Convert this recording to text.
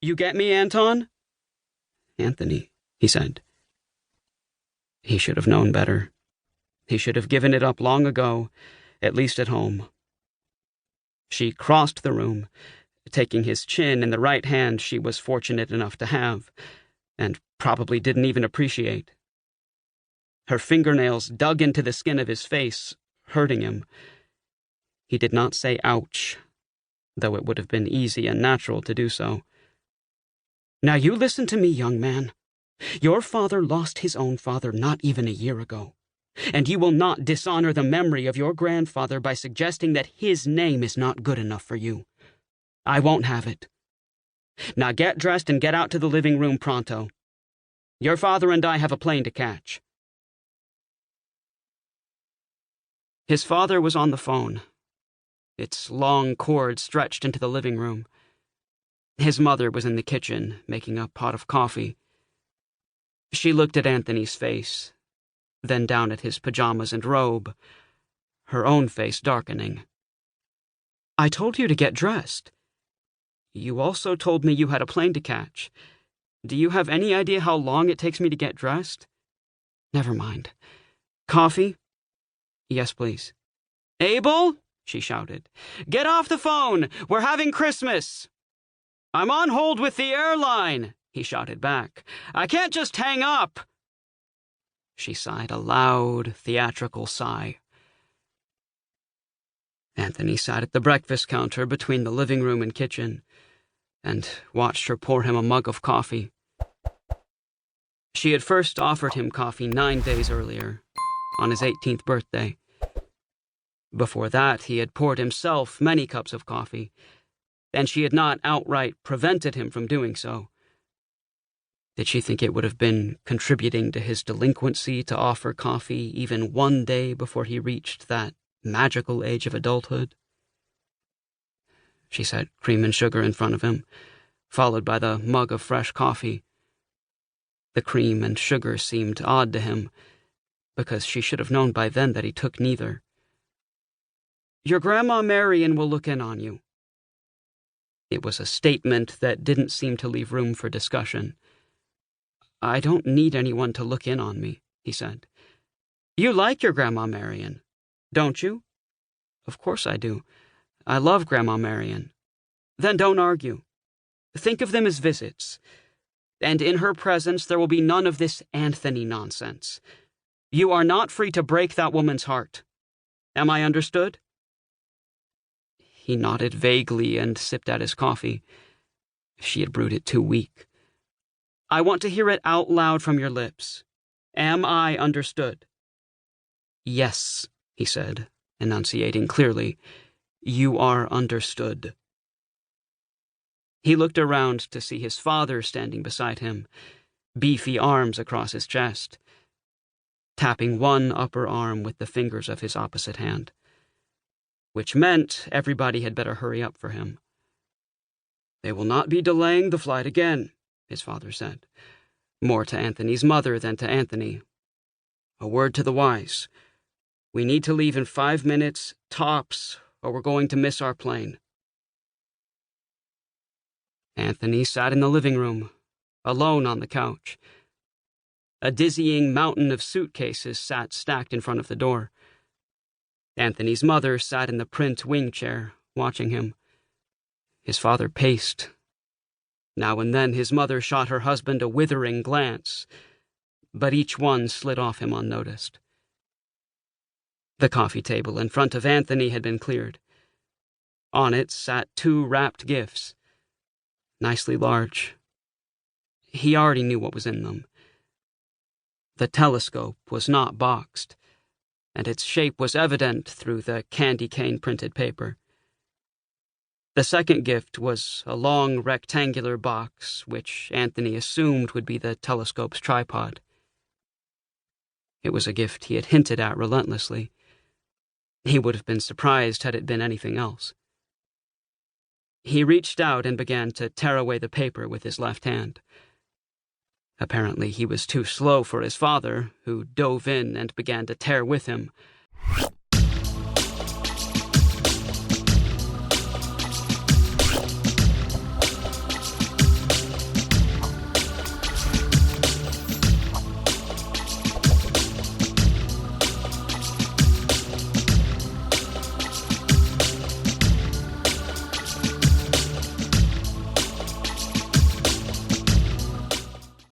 You get me, Anton?" "Anthony," he said. He should have known better. He should have given it up long ago, at least at home. She crossed the room, taking his chin in the right hand she was fortunate enough to have, and probably didn't even appreciate. Her fingernails dug into the skin of his face, hurting him. He did not say ouch, though it would have been easy and natural to do so. "Now you listen to me, young man. Your father lost his own father not even a year ago, and you will not dishonor the memory of your grandfather by suggesting that his name is not good enough for you. I won't have it. Now get dressed and get out to the living room pronto. Your father and I have a plane to catch." His father was on the phone, its long cord stretched into the living room. His mother was in the kitchen, making a pot of coffee. She looked at Anthony's face, then down at his pajamas and robe, her own face darkening. "I told you to get dressed. You also told me you had a plane to catch. Do you have any idea how long it takes me to get dressed? Never mind. Coffee?" "Yes, please." "Abel," she shouted, "get off the phone! We're having Christmas!" "I'm on hold with the airline," he shouted back. "I can't just hang up." She sighed a loud, theatrical sigh. Anthony sat at the breakfast counter between the living room and kitchen and watched her pour him a mug of coffee. She had first offered him coffee 9 days earlier, on his 18th birthday. Before that, he had poured himself many cups of coffee, and she had not outright prevented him from doing so. Did she think it would have been contributing to his delinquency to offer coffee even 1 day before he reached that magical age of adulthood? She set cream and sugar in front of him, followed by the mug of fresh coffee. The cream and sugar seemed odd to him, because she should have known by then that he took neither. "Your Grandma Marion will look in on you." It was a statement that didn't seem to leave room for discussion. "I don't need anyone to look in on me," he said. "You like your Grandma Marion, don't you?" "Of course I do. I love Grandma Marion." "Then don't argue. Think of them as visits. And in her presence there will be none of this Anthony nonsense. You are not free to break that woman's heart. Am I understood?" He nodded vaguely and sipped at his coffee. She had brewed it too weak. "I want to hear it out loud from your lips. Am I understood?" "Yes," he said, enunciating clearly. "You are understood." He looked around to see his father standing beside him, beefy arms across his chest, tapping one upper arm with the fingers of his opposite hand, which meant everybody had better hurry up for him. "They will not be delaying the flight again," his father said, more to Anthony's mother than to Anthony. "A word to the wise. We need to leave in 5 minutes, tops, or we're going to miss our plane." Anthony sat in the living room, alone on the couch. A dizzying mountain of suitcases sat stacked in front of the door. Anthony's mother sat in the print wing chair, watching him. His father paced. Now and then his mother shot her husband a withering glance, but each one slid off him unnoticed. The coffee table in front of Anthony had been cleared. On it sat 2 wrapped gifts, nicely large. He already knew what was in them. The telescope was not boxed, and its shape was evident through the candy cane printed paper. The second gift was a long rectangular box, which Anthony assumed would be the telescope's tripod. It was a gift he had hinted at relentlessly. He would have been surprised had it been anything else. He reached out and began to tear away the paper with his left hand. Apparently he was too slow for his father, who dove in and began to tear with him.